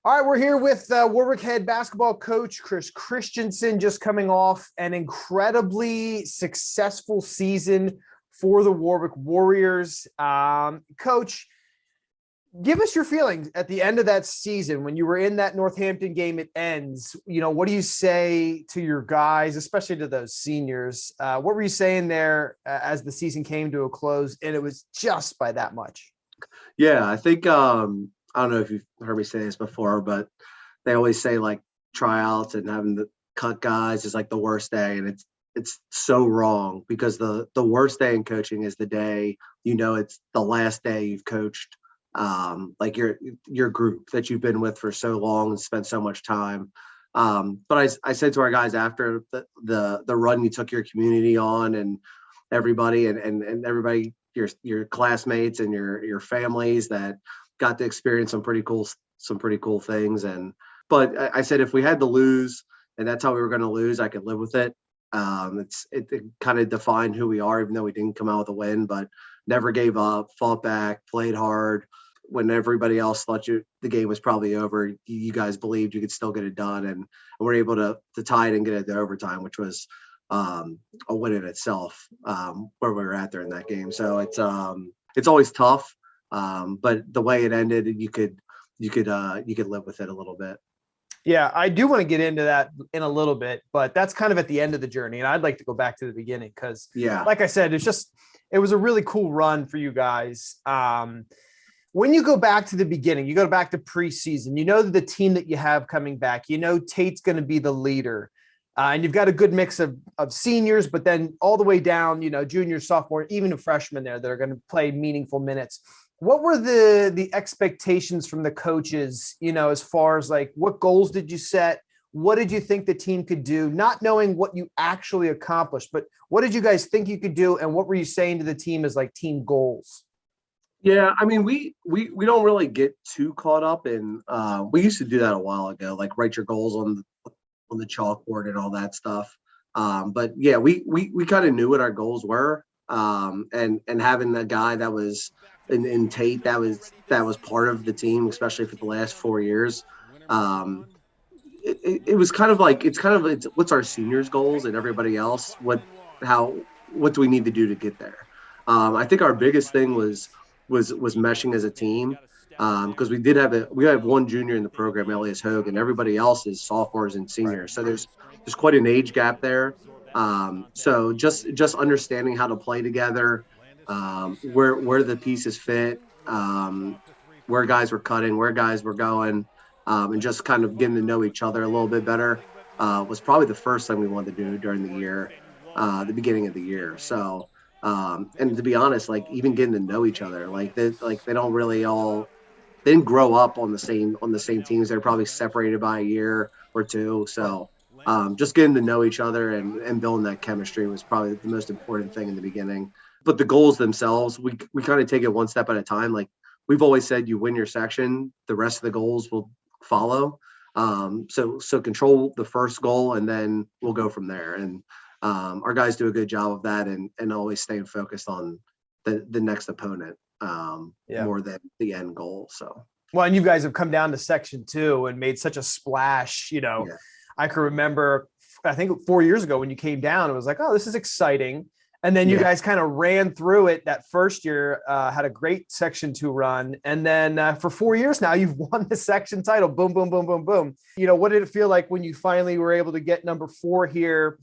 All right, we're here with Warwick head basketball coach Chris Christensen, just coming off an incredibly successful season for the Warwick Warriors. Coach, give us your feelings at the end of that season when you were in that Northampton game. It ends. What do you say to your guys, especially to those seniors? What were you saying there as the season came to a close, and it was just by that much? Yeah, I think I don't know if you've heard me say this before, but they always say like tryouts and having to cut guys is like the worst day, and it's so wrong because the worst day in coaching is the day it's the last day you've coached like your group that you've been with for so long and spent so much time. But I said to our guys after the run you took your community on and everybody and everybody, your classmates and your families that got to experience some pretty cool things. But I said if we had to lose and that's how we were going to lose, I could live with it. It kind of defined who we are, even though we didn't come out with a win, but never gave up, fought back, played hard. When everybody else thought the game was probably over, you guys believed you could still get it done, and we're able to tie it and get it to overtime, which was a win in itself, where we were at there in that game. So it's always tough, but the way it ended, you could live with it a little bit. Yeah, I do want to get into that in a little bit, but that's kind of at the end of the journey. And I'd like to go back to the beginning because, like I said, it was a really cool run for you guys. When you go back to the beginning, you go back to preseason, the team that you have coming back, Tate's going to be the leader. And you've got a good mix of seniors, but then all the way down, junior, sophomore, even a freshman there that are going to play meaningful minutes. What were the expectations from the coaches, as far as like what goals did you set? What did you think the team could do? Not knowing what you actually accomplished, but what did you guys think you could do? And what were you saying to the team as like team goals? Yeah, I mean, we don't really get too caught up in. We used to do that a while ago, like write your goals on the chalkboard and all that stuff. But yeah, we kind of knew what our goals were, and having a guy that was in Tate that was part of the team, especially for the last 4 years. It was kind of like it's what's our seniors' goals and everybody else. What do we need to do to get there? I think our biggest thing was meshing as a team, because we have one junior in the program, Elias Hogue, and everybody else is sophomores and seniors. So there's quite an age gap there. So just understanding how to play together, where the pieces fit, where guys were cutting, where guys were going, and just kind of getting to know each other a little bit better was probably the first thing we wanted to do during the year, the beginning of the year. So. And to be honest, like even getting to know each other, they don't really they didn't grow up on the same teams. They're probably separated by a year or two. So just getting to know each other and building that chemistry was probably the most important thing in the beginning. But the goals themselves, we kind of take it one step at a time. Like we've always said, you win your section, the rest of the goals will follow. So control the first goal and then we'll go from there. And our guys do a good job of that and always staying focused on the next opponent more than the end goal. So, well, and you guys have come down to Section 2 and made such a splash. I can remember, I think 4 years ago when you came down, it was like, oh, this is exciting. And then you guys kind of ran through it that first year, had a great Section 2 run. And then for 4 years now, you've won the section title. Boom, boom, boom, boom, boom. What did it feel like when you finally were able to get number 4 here?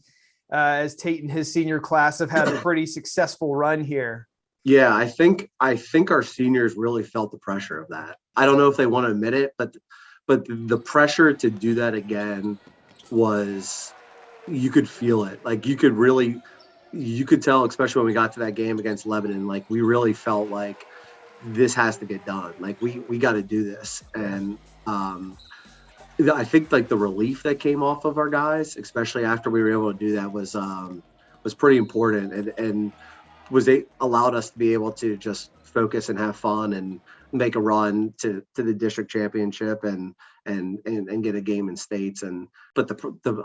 As Tate and his senior class have had a pretty successful run here. Yeah, I think our seniors really felt the pressure of that. I don't know if they want to admit it, but the pressure to do that again was, you could feel it. Like you could tell, especially when we got to that game against Lebanon, like we really felt like this has to get done. Like we got to do this. And I think like the relief that came off of our guys, especially after we were able to do that, was pretty important and allowed us to be able to just focus and have fun and make a run to the district championship and get a game in states. But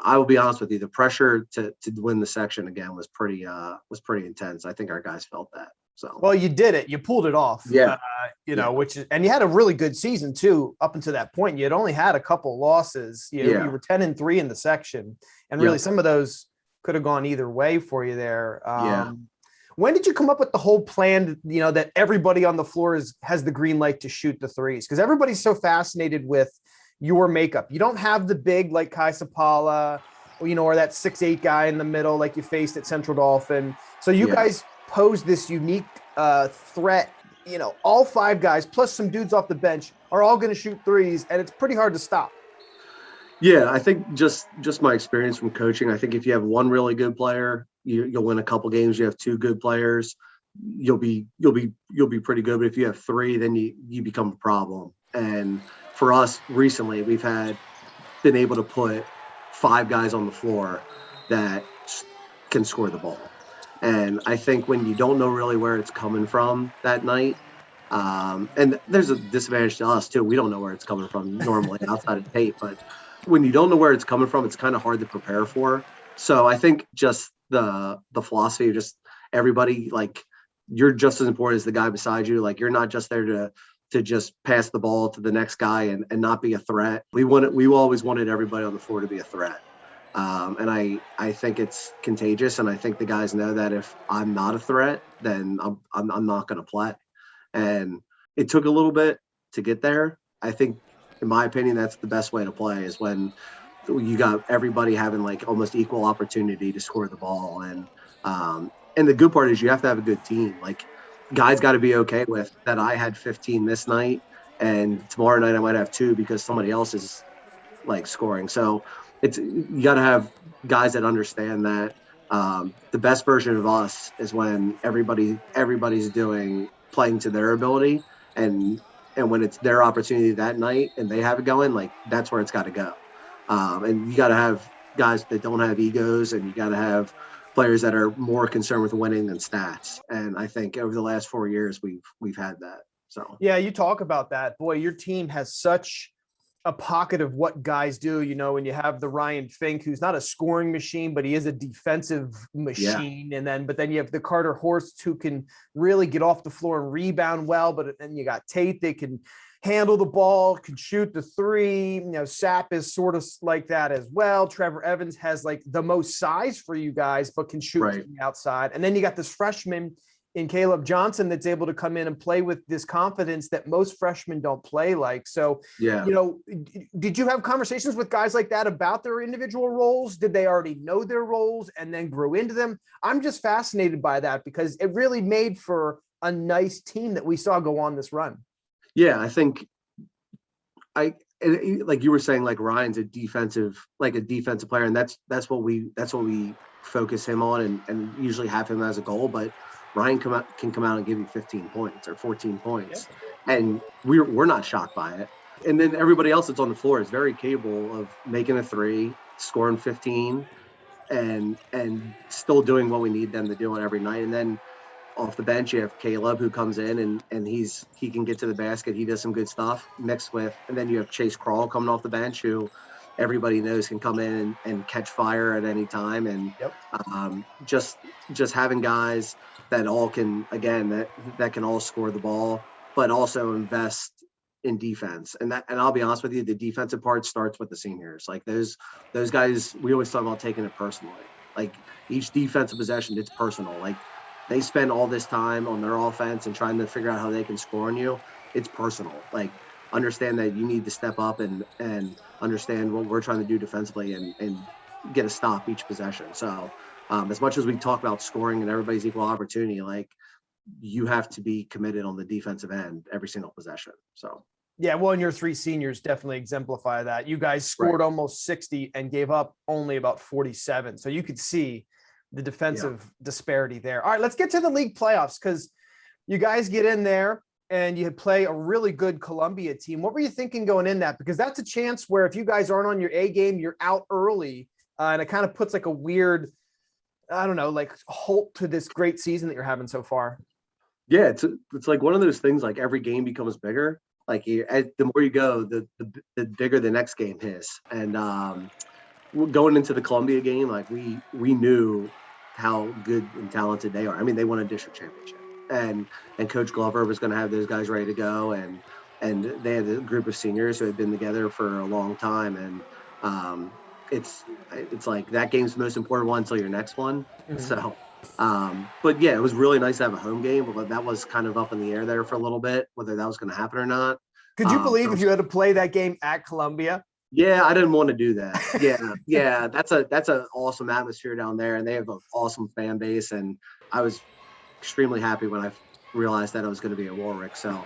I will be honest with you, the pressure to win the section again was pretty intense. I think our guys felt that. So, well, you did it. You pulled it off. Yeah. Which is, and you had a really good season too. Up until that point, you had only had a couple losses. You were 10-3 in the section, and really some of those could have gone either way for you there. When did you come up with the whole plan, that everybody on the floor has the green light to shoot the threes? Because everybody's so fascinated with your makeup. You don't have the big like Kai Sapala, or that 6'8" guy in the middle like you faced at Central Dolphin. So you guys pose this unique threat. All 5 guys plus some dudes off the bench are all going to shoot threes, and it's pretty hard to stop. Yeah, I think just my experience from coaching, I think if you have one really good player, you'll win a couple games. You have 2 good players, you'll be pretty good. But if you have 3, then you become a problem. And for us recently, we've been able to put 5 guys on the floor that can score the ball. And I think when you don't know really where it's coming from that night, and there's a disadvantage to us too. We don't know where it's coming from normally outside of tape, but when you don't know where it's coming from, it's kind of hard to prepare for. So I think just the philosophy of just everybody, like, you're just as important as the guy beside you. Like, you're not just there to just pass the ball to the next guy and not be a threat. We always wanted everybody on the floor to be a threat. And I think it's contagious. And I think the guys know that if I'm not a threat, then I'm not going to play. And it took a little bit to get there. I think, in my opinion, that's the best way to play, is when you got everybody having like almost equal opportunity to score the ball. And the good part is you have to have a good team. Like, guys got to be okay with that. I had 15 this night, and tomorrow night I might have 2 because somebody else is like scoring. So you got to have guys that understand that the best version of us is when everybody's playing to their ability, and when it's their opportunity that night and they have it going, like, that's where it's got to go. And you got to have guys that don't have egos, and you got to have players that are more concerned with winning than stats. And I think over the last 4 years, we've had that. So yeah, you talk about that. Boy, your team has such a pocket of what guys do, when you have the Ryan Fink, who's not a scoring machine, but he is a defensive machine. But then you have the Carter Horst, who can really get off the floor and rebound well. But then you got Tate, they can handle the ball, can shoot the 3. Sapp is sort of like that as well. Trevor Evans has like the most size for you guys, but can shoot from the outside. And then you got this freshman in Caleb Johnson that's able to come in and play with this confidence that most freshmen don't play like. So, did you have conversations with guys like that about their individual roles? Did they already know their roles and then grow into them? I'm just fascinated by that, because it really made for a nice team that we saw go on this run. Yeah, I think like you were saying, like, Ryan's a defensive player, and that's what we focus him on and usually have him as a goal. But Ryan can come out and give you 15 points or 14 points, and we're not shocked by it. And then everybody else that's on the floor is very capable of making a 3, scoring 15, and still doing what we need them to do on every night. And then off the bench, you have Caleb, who comes in and he can get to the basket. He does some good stuff mixed with, and then you have Chase Crawl coming off the bench, who everybody knows can come in and catch fire at any time. And just having guys that all can, again, that can all score the ball, but also invest in defense. And I'll be honest with you, the defensive part starts with the seniors. Like, those guys, we always talk about taking it personally. Like, each defensive possession, it's personal. Like, they spend all this time on their offense and trying to figure out how they can score on you. It's personal. Like, understand that you need to step up and understand what we're trying to do defensively and get a stop each possession. So as much as we talk about scoring and everybody's equal opportunity, like, you have to be committed on the defensive end every single possession. So yeah, well, and your 3 seniors definitely exemplify that. You guys scored almost 60 and gave up only about 47. So you could see the defensive disparity there. All right, let's get to the league playoffs, because you guys get in there and you play a really good Columbia team. What were you thinking going in that? Because that's a chance where if you guys aren't on your A game, you're out early, and it kind of puts like a weird, I don't know, like halt to this great season that you're having so far. Yeah, it's like one of those things, like, every game becomes bigger. Like, the more you go, the bigger the next game is. And going into the Columbia game, like, we knew how good and talented they are. I mean, they won a district championship. and Coach Glover was going to have those guys ready to go, and they had a group of seniors who had been together for a long time, and it's like that game's the most important one until your next one. Mm-hmm. So, but yeah, it was really nice to have a home game, but that was kind of up in the air there for a little bit, whether that was going to happen or not. Could you believe if you had to play that game at Columbia? Yeah, I didn't want to do that. Yeah, that's an awesome atmosphere down there, and they have an awesome fan base, and I was extremely happy when I realized that I was going to be at Warwick. So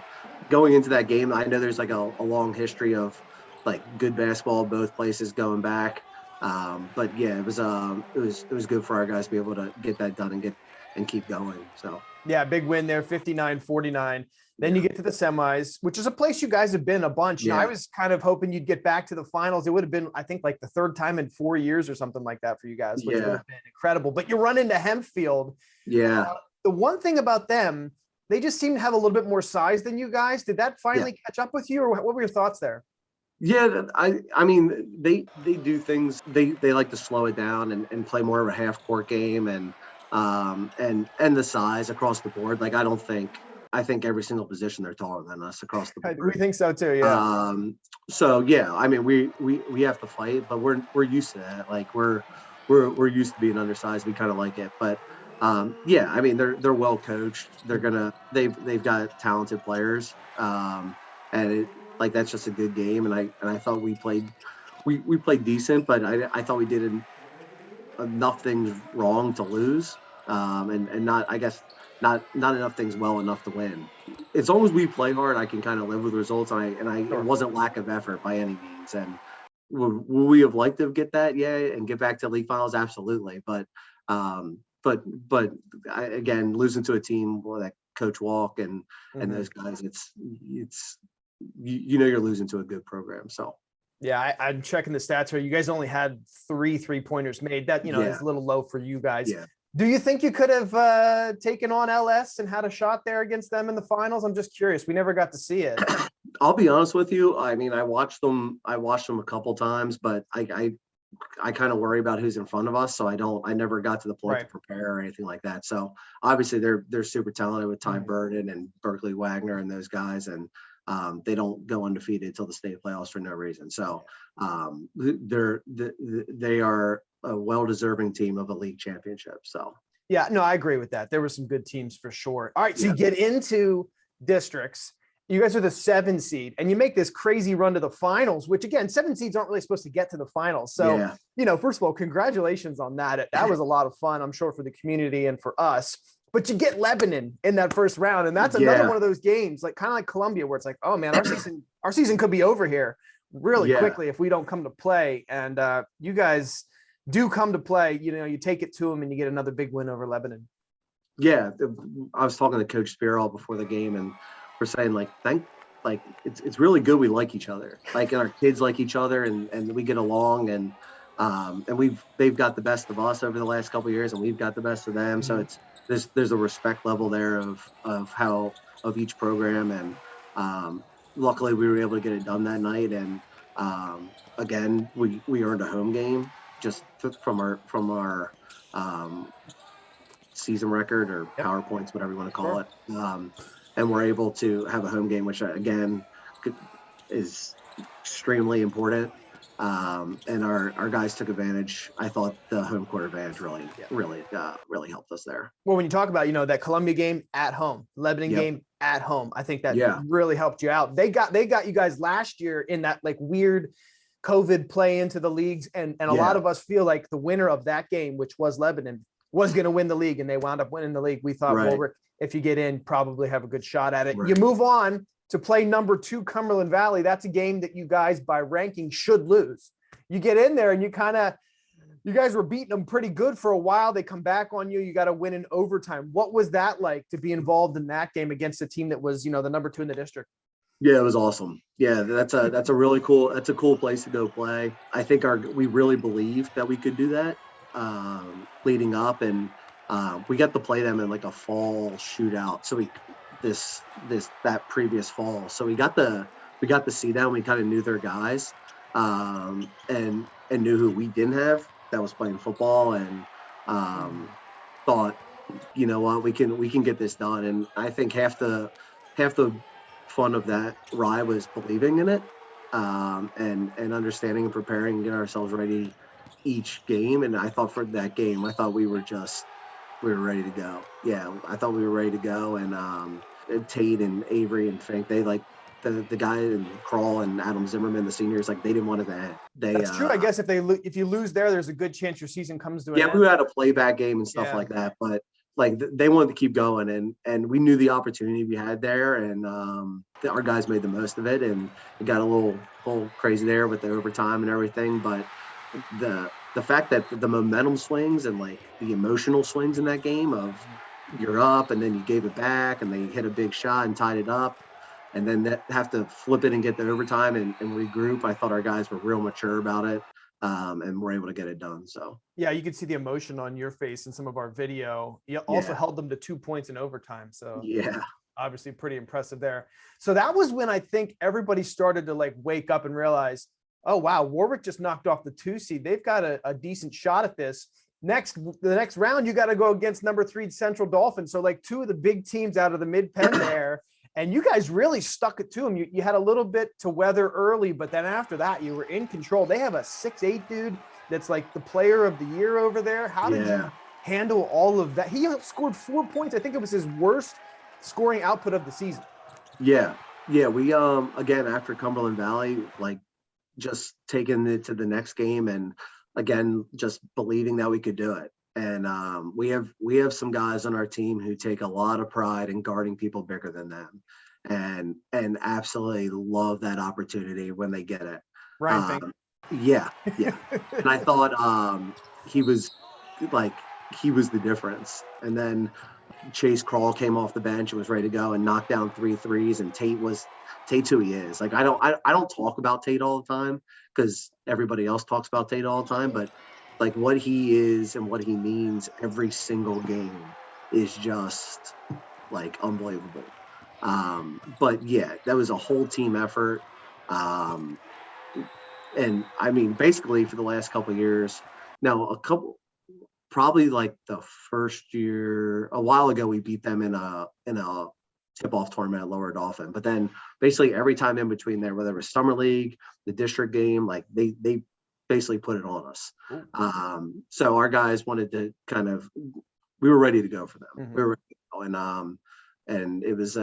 going into that game, I know there's like a long history of like good basketball both places going back. But yeah, it was good for our guys to be able to get that done and keep going. So yeah, big win there, 59-49. Then you get to the semis, which is a place you guys have been a bunch. Yeah. I was kind of hoping you'd get back to the finals. It would have been, I think, like the third time in 4 years or something like that for you guys, which would have been incredible. But you run into Hempfield. Yeah. The one thing about them, they just seem to have a little bit more size than you guys. Did that finally catch up with you, or what were your thoughts there? Yeah, I mean, they do things. They like to slow it down and play more of a half court game and the size across the board. Like I think every single position they're taller than us across the board. We think so too. Yeah. So yeah, I mean, we have to fight, but we're used to that. Like we're used to being undersized. We kind of like it, but yeah, I mean, they're well coached. They've got talented players, and that's just a good game. And I thought we played decent, but I thought we did enough things wrong to lose, and not, I guess, not enough things well enough to win. As long as we play hard, I can kind of live with results. It wasn't lack of effort by any means. And would we have liked to get that? Yeah, and get back to league finals, absolutely. But again, losing to a team like Coach Walk and those guys, it's you're losing to a good program. So yeah, I'm checking the stats here. You guys only had 3 3-pointers made. That is a little low for you guys. Yeah. Do you think you could have taken on LS and had a shot there against them in the finals? I'm just curious. We never got to see it. I'll be honest with you. I mean, I watched them a couple times, but I kind of worry about who's in front of us. So I never got to the point to prepare or anything like that. So obviously they're super talented with Ty Burden and Berkeley Wagner and those guys. And they don't go undefeated till the state playoffs for no reason. So they are a well-deserving team of a league championship. So yeah, no, I agree with that. There were some good teams for sure. All right, so you get into districts. You guys are the 7 seed, and you make this crazy run to the finals, which again, 7 seeds aren't really supposed to get to the finals. So, first of all, congratulations on that. That was a lot of fun, I'm sure, for the community and for us. But you get Lebanon in that first round, and that's another one of those games, like kind of like Columbia, where it's like, oh man, our season could be over here really quickly if we don't come to play. And you guys do come to play. You take it to them, and you get another big win over Lebanon. Yeah, I was talking to Coach Spiro before the game, and we're saying it's really good we like each other, and our kids like each other, and we get along, and they've got the best of us over the last couple of years, and we've got the best of them. So there's a respect level there of each program, and luckily we were able to get it done that night. And again, we earned a home game just from our season record or PowerPoints, whatever you want to call it. And we're able to have a home game, which again is extremely important. And our guys took advantage. I thought the home court advantage really helped us there. Well, when you talk about, that Columbia game at home, Lebanon game at home, I think that really helped you out. They got you guys last year in that like weird COVID play into the leagues. And a lot of us feel like the winner of that game, which was Lebanon, was going to win the league, and they wound up winning the league. We thought, Warwick, if you get in, probably have a good shot at it. You move on to play number 2 Cumberland Valley. That's a game that you guys by ranking should lose. You get in there and you guys were beating them pretty good for a while. They come back on you. You got to win in overtime. What was that like to be involved in that game against a team that was, the number 2 in the district? Yeah, it was awesome. Yeah, that's a really cool, that's a cool place to go play. I think we really believed that we could do that leading up, and we got to play them in like a fall shootout. So that previous fall. So we got to see them. We kind of knew their guys, and knew who we didn't have that was playing football, and thought you know what, we can get this done. And I think half the fun of that ride was believing in it, and understanding and preparing and getting ourselves ready each game. And I thought for that game, I thought we were ready to go. Yeah, I thought we were ready to go. And Tate and Avery and Fink, they like the guy and Crawl and Adam Zimmerman, the seniors, like they didn't want it to end. That's true. I guess if you lose there, there's a good chance your season comes to an end. Yeah, we had a playback game and stuff like that, but like they wanted to keep going, and we knew the opportunity we had there, and our guys made the most of it, and it got a little crazy there with the overtime and everything. But the fact that the momentum swings and like the emotional swings in that game of you're up and then you gave it back and they hit a big shot and tied it up, and then that have to flip it and get the overtime and regroup. I thought our guys were real mature about it, and were able to get it done. So yeah, you could see the emotion on your face in some of our video. You also held them to 2 points in overtime. So yeah, obviously pretty impressive there. So that was when I think everybody started to like wake up and realize, oh wow, Warwick just knocked off the 2 seed. They've got a decent shot at this. The next round, you got to go against number 3 Central Dolphins. So like 2 of the big teams out of the mid-pen there. And you guys really stuck it to them. You had a little bit to weather early, but then after that, you were in control. They have a 6'8" dude that's like the player of the year over there. How did you handle all of that? He scored 4 points. I think it was his worst scoring output of the season. Yeah. We again, after Cumberland Valley, like just taking it to the next game, and again just believing that we could do it. And we have some guys on our team who take a lot of pride in guarding people bigger than them, and absolutely love that opportunity when they get it. Ryan, yeah. And I thought he was the difference. And then Chase Crawl came off the bench and was ready to go and knocked down 3 threes. And Tate's who he is. Like I don't talk about Tate all the time because everybody else talks about Tate all the time, but like what he is and what he means every single game is just like unbelievable. But yeah, that was a whole team effort. And I mean, basically for the last couple of years, now probably like the first year, a while ago, we beat them in a tip-off tournament at Lower Dauphin. But then basically every time in between there, whether it was Summer League, the district game, like they basically put it on us. So our guys wanted to we were ready to go for them. Mm-hmm. We were ready to go. And it was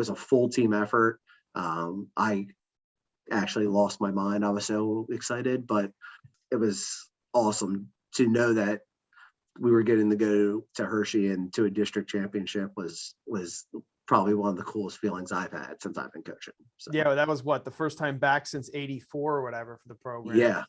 a full team effort. I actually lost my mind. I was so excited, but it was awesome to know that we were getting to go to Hershey and to a district championship was probably one of the coolest feelings I've had since I've been coaching. So. Yeah, that was the first time back since '84 or whatever for the program. Yeah.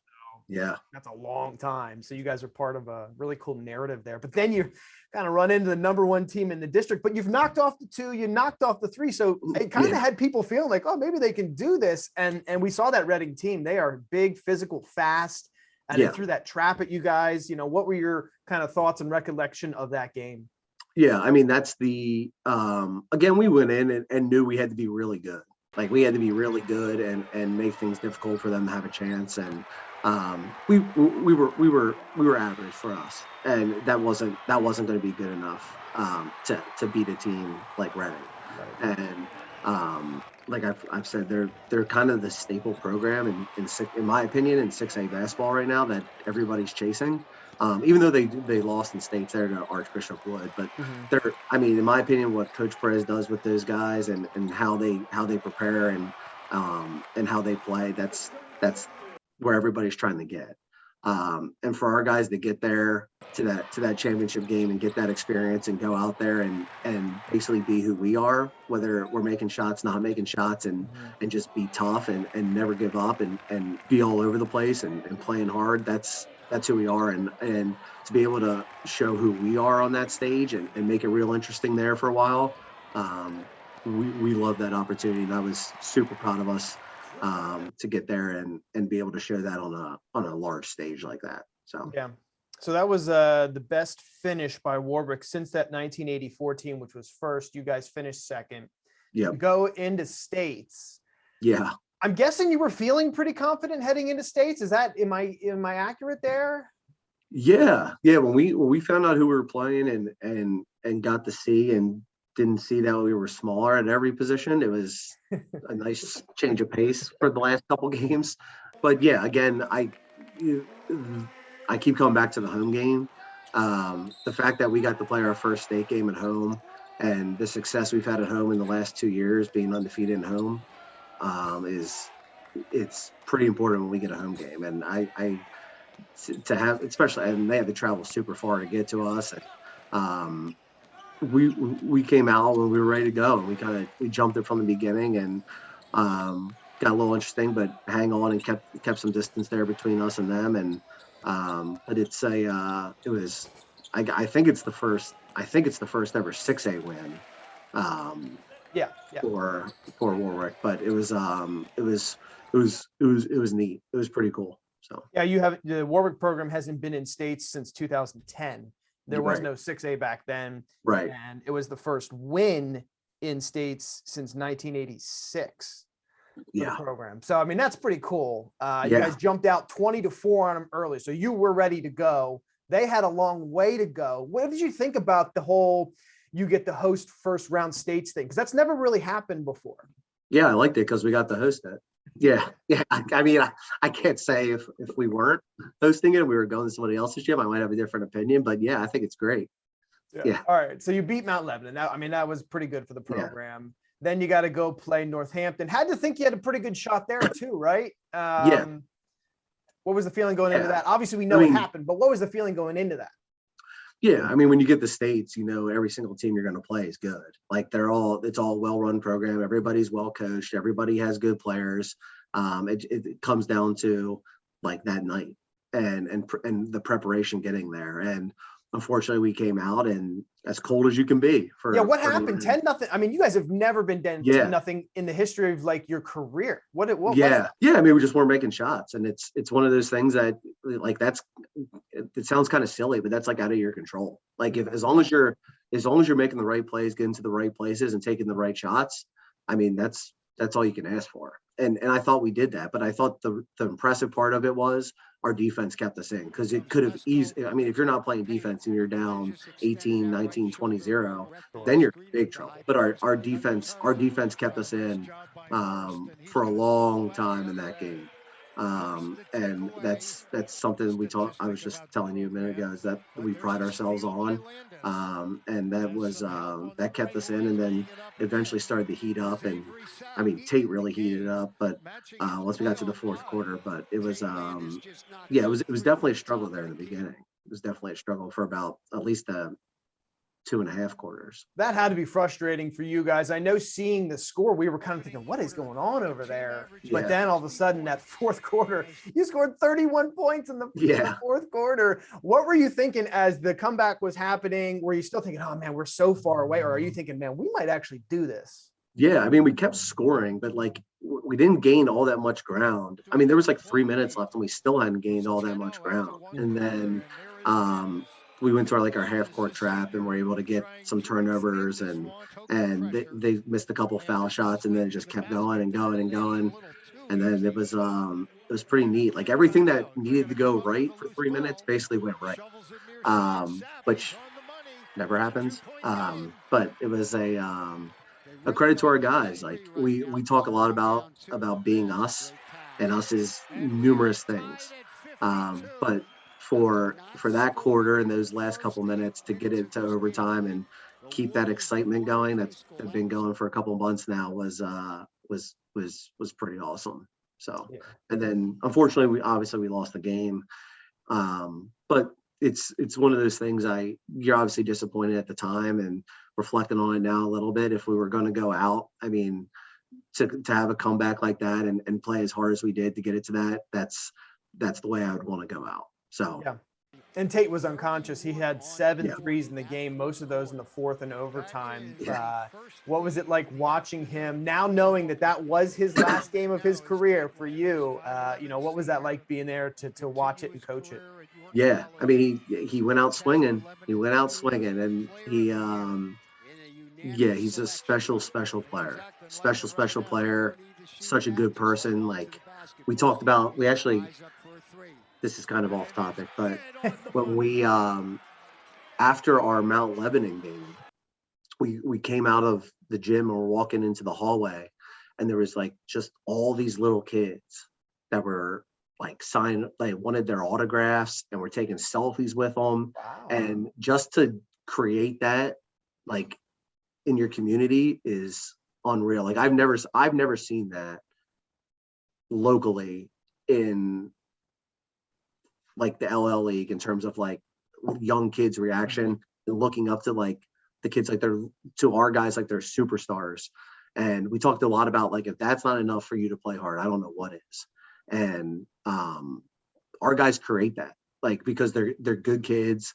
Yeah. That's a long time. So you guys are part of a really cool narrative there. But then you kind of run into the number 1 team in the district, but you've knocked off the 2, you knocked off the 3. So it kind of had people feeling like, oh, maybe they can do this. And we saw that Reading team. They are big, physical, fast. And they threw that trap at you guys. You know, what were your kind of thoughts and recollection of that game? Yeah, I mean, that's again, we went in and knew we had to be really good. Like we had to be really good and make things difficult for them to have a chance. And we were average for us, and that wasn't going to be good enough to beat a team like Reading. Right. And like I've said, they're kind of the staple program in my opinion in 6A basketball right now that everybody's chasing. Even though they lost in states there to Archbishop Wood, but they're, I mean, in my opinion, what Coach Perez does with those guys and how they prepare and how they play, that's where everybody's trying to get. And for our guys to get there to that championship game and get that experience and go out there and basically be who we are, whether we're making shots, not making shots, and just be tough and never give up and be all over the place and playing hard. That's who we are. And to be able to show who we are on that stage and make it real interesting there for a while. We love that opportunity, and I was super proud of us to get there and be able to show that on a large stage like that. So yeah, so that was the best finish by Warwick since that 1984 team, which was first. You guys finished second. Yeah, go into states. Yeah, I'm guessing you were feeling pretty confident heading into states. Is that am I accurate there? Yeah. When we found out who we were playing and got to see and didn't see that we were smaller at every position, it was a nice change of pace for the last couple games. But yeah, again, I keep coming back to the home game. The fact that we got to play our first state game at home and the success we've had at home in the last 2 years, being undefeated at home, it's pretty important when we get a home game. And I to have, especially, and they had to travel super far to get to us. And we came out when we were ready to go, and we jumped it from the beginning, and got a little interesting, but hang on and kept some distance there between us and them. And but it was I think it's the first ever 6A win. Yeah. For Warwick, but it was neat. It was pretty cool. So yeah, the Warwick program hasn't been in states since 2010. There was right. no 6A back then, right? And it was the first win in states since 1986. Yeah, the program. So I mean, that's pretty cool. Yeah. You guys jumped out 20-4 on them early, so you were ready to go. They had a long way to go. What did you think about the whole you get to host first round states thing? Because that's never really happened before. Yeah, I liked it because we got to host it. Yeah. I mean, I can't say if we weren't hosting it, we were going to somebody else's gym, I might have a different opinion. But yeah, I think it's great. Yeah. All right. So you beat Mount Lebanon. That was pretty good for the program. Yeah. Then you got to go play Northampton. Had to think you had a pretty good shot there too, right? Yeah. What was the feeling going into that? Obviously, we know it happened, but what was the feeling going into that? Yeah, I mean, when you get the states, every single team you're going to play is good. Like it's all well-run program. Everybody's well coached. Everybody has good players. It comes down to like that night and the preparation getting there. And unfortunately, we came out and as cold as you can be. What happened? 10-0. I mean, you guys have never been down 10-0 in the history of like your career. What was that? Yeah. I mean, we just weren't making shots, and it's one of those things that like it sounds kind of silly, but that's like out of your control. Like as long as you're making the right plays, getting to the right places, and taking the right shots, I mean, that's all you can ask for. And I thought we did that, but I thought the impressive part of it was our defense kept us in, because it could have easily, I mean, if you're not playing defense and you're down 18, 19, 20-0, then you're in big trouble. But our defense kept us in for a long time in that game. And that's something I was just telling you a minute ago, is that we pride ourselves on. And that was that kept us in, and then eventually started to heat up. And I mean, Tate really heated up, but once we got to the fourth quarter, but it was it was definitely a struggle there in the beginning. It was definitely a struggle for about at least 2.5 quarters. That had to be frustrating for you guys. I know, seeing the score, we were kind of thinking, what is going on over there? But then all of a sudden, that fourth quarter, you scored 31 points in the fourth quarter. What were you thinking as the comeback was happening? Were you still thinking, oh man, we're so far away? Or are you thinking, man, we might actually do this? Yeah, I mean, we kept scoring, but like we didn't gain all that much ground. I mean, there was like 3 minutes left and we still hadn't gained all that much ground. And then we went to our half-court trap and were able to get some turnovers, and they missed a couple foul shots, and then it just kept going and going and going. And then it was pretty neat. Like everything that needed to go right for 3 minutes basically went right, which never happens. But it was a credit to our guys. Like we talk a lot about being us, and us is numerous things. But for that quarter and those last couple minutes to get it to overtime and keep that excitement going, that's been going for a couple months now, was pretty awesome. So, and then unfortunately we lost the game. But it's one of those things, you're obviously disappointed at the time, and reflecting on it now a little bit, if we were going to go out, I mean, to have a comeback like that and play as hard as we did to get it to that's the way I would want to go out. So and Tate was unconscious. He had 7 threes in the game, most of those in the fourth and overtime. What was it like watching him now, knowing that was his last game of his career for you? What was that like, being there to watch it and coach it? Yeah, I mean, he went out swinging. And he's a special player. Special player. Such a good person. Like we talked about, this is kind of off topic, but when we after our Mount Lebanon game, we came out of the gym and we're walking into the hallway, and there was like just all these little kids that were like they wanted their autographs and we're taking selfies with them. Wow. And just to create that like in your community is unreal. Like I've never seen that locally in like the L-L League in terms of like young kids' reaction and looking up to like the kids like they're to our guys like they're superstars. And we talked a lot about like if that's not enough for you to play hard, I don't know what is. And our guys create that like because they're good kids.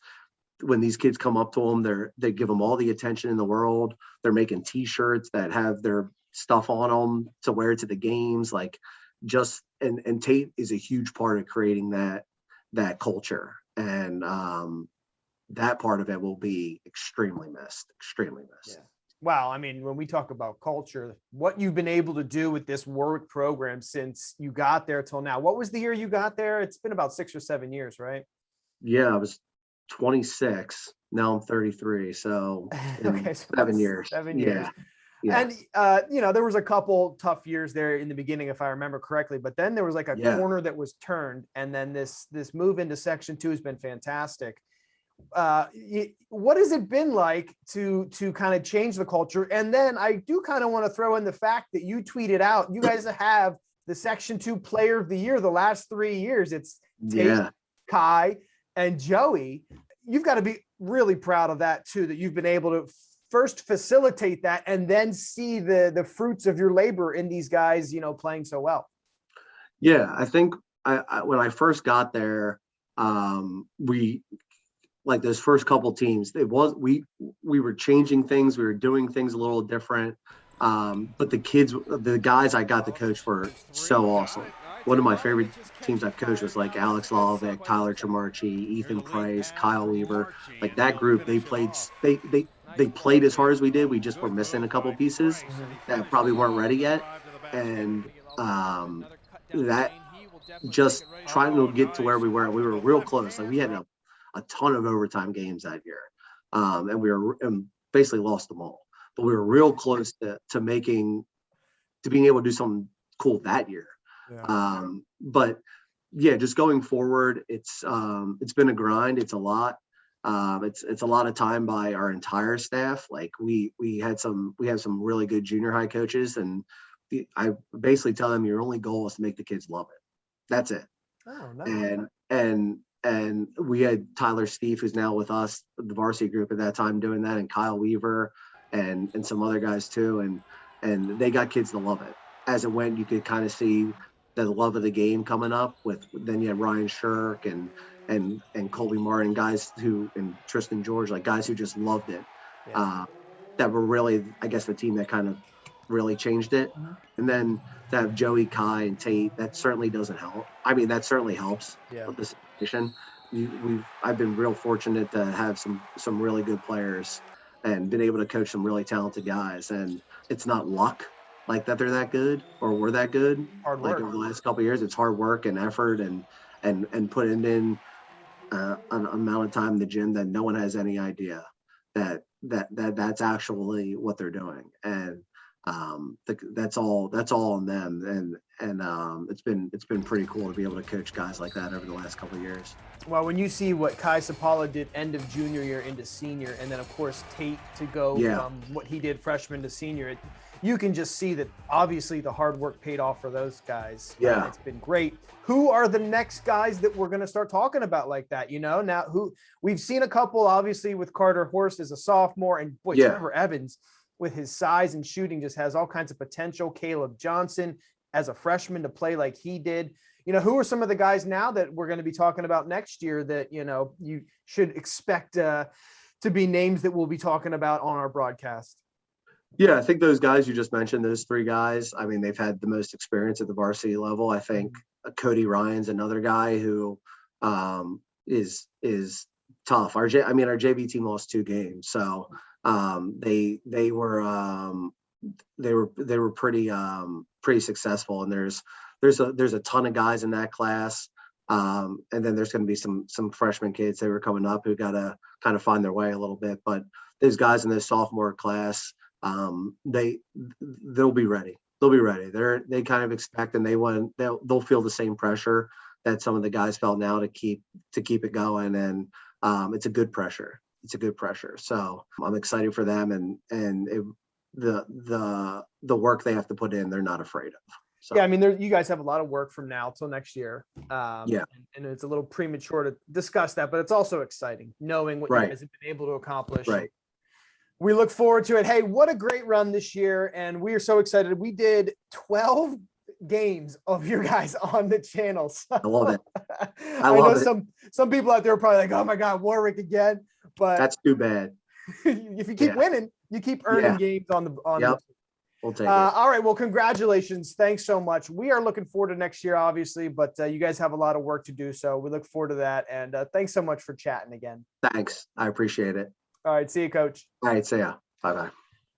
When these kids come up to them, they give them all the attention in the world. They're making T-shirts that have their stuff on them to wear to the games. Like just and Tate is a huge part of creating that culture. And that part of it will be extremely missed. Yeah. Wow. I mean, when we talk about culture, what you've been able to do with this Warwick program since you got there till now. What was the year you got there? It's been about 6 or 7 years, right? Yeah, I was 26. Now I'm 33. So, okay, so 7 years. 7 years. Yeah. Yeah. And, there was a couple tough years there in the beginning, if I remember correctly, but then there was like a corner that was turned. And then this move into Section 2 has been fantastic. What has it been like to kind of change the culture? And then I do kind of want to throw in the fact that you tweeted out, you guys have the Section 2 Player of the Year the last 3 years. It's Tate, Kai, and Joey. You've got to be really proud of that too, that you've been able to first facilitate that and then see the fruits of your labor in these guys, playing so well. Yeah, I think I when I first got there, we like those first couple teams, we were changing things, we were doing things a little different. But the guys I got to coach were so awesome. One of my favorite teams I've coached was like Alex Lovick, Tyler Tremarchi, Ethan Price, Kyle Weaver. Like that group, they played as hard as we did. We just were missing a couple pieces that probably weren't ready yet. And that just trying to get to where we were real close. Like we had a ton of overtime games that year. And we basically lost them all. But we were real close to being able to do something cool that year. Yeah. But yeah, just going forward, it's been a grind. It's a lot. It's a lot of time by our entire staff. Like we have some really good junior high coaches, and I basically tell them your only goal is to make the kids love it. That's it. Oh, nice. And we had Tyler Steve, who's now with us, the varsity group at that time, doing that, and Kyle Weaver and some other guys too, and they got kids to love it. As it went, you could kind of see the love of the game coming up then you had Ryan Shirk and Colby Martin, guys and Tristan George, like guys who just loved it. Yeah. That were really, I guess, the team that kind of really changed it. Mm-hmm. And then to have Joey, Kai, and Tate, that certainly doesn't help. I mean, that certainly helps with the situation. I've been real fortunate to have some really good players and been able to coach some really talented guys. And it's not luck like that they're that good or we're that good. Hard work. Like over the last couple of years, it's hard work and effort and putting in an amount of time in the gym that no one has any idea that's actually what they're doing. And that's all on them. And it's been pretty cool to be able to coach guys like that over the last couple of years. Well, when you see what Kai Sapala did end of junior year into senior, and then of course Tate to go from what he did freshman to senior, you can just see that obviously the hard work paid off for those guys. Yeah, it's been great. Who are the next guys that we're going to start talking about like that? Now who we've seen a couple, obviously, with Carter Horst as a sophomore, and Trevor Evans with his size and shooting just has all kinds of potential. Caleb Johnson as a freshman to play like he did. Who are some of the guys now that we're going to be talking about next year that, you should expect to be names that we'll be talking about on our broadcast? Yeah, I think those guys you just mentioned, those three guys, I mean, they've had the most experience at the varsity level. I think Cody Ryan's another guy who is tough. Our JV team lost 2 games, so they were pretty successful. And there's a ton of guys in that class And then there's going to be some freshman kids that were coming up who got to kind of find their way a little bit. But these guys in this sophomore class, they'll be ready. They'll be ready. They kind of expect, and they'll feel the same pressure that some of the guys felt now to keep it going. And it's a good pressure. It's a good pressure. So I'm excited for them, and the work they have to put in, they're not afraid of. So. Yeah, I mean, you guys have a lot of work from now till next year. And it's a little premature to discuss that, but it's also exciting knowing what you guys have been able to accomplish. Right. We look forward to it. Hey, what a great run this year. And we are so excited. We did 12 games of your guys on the channel. So, I love it. I know some people out there are probably like, oh my God, Warwick again. But that's too bad. If you keep winning, you keep earning games on the We'll take it. All right. Well, congratulations. Thanks so much. We are looking forward to next year, obviously, but you guys have a lot of work to do. So we look forward to that. And thanks so much for chatting again. Thanks. I appreciate it. All right. See you, Coach. All right. See ya. Bye-bye.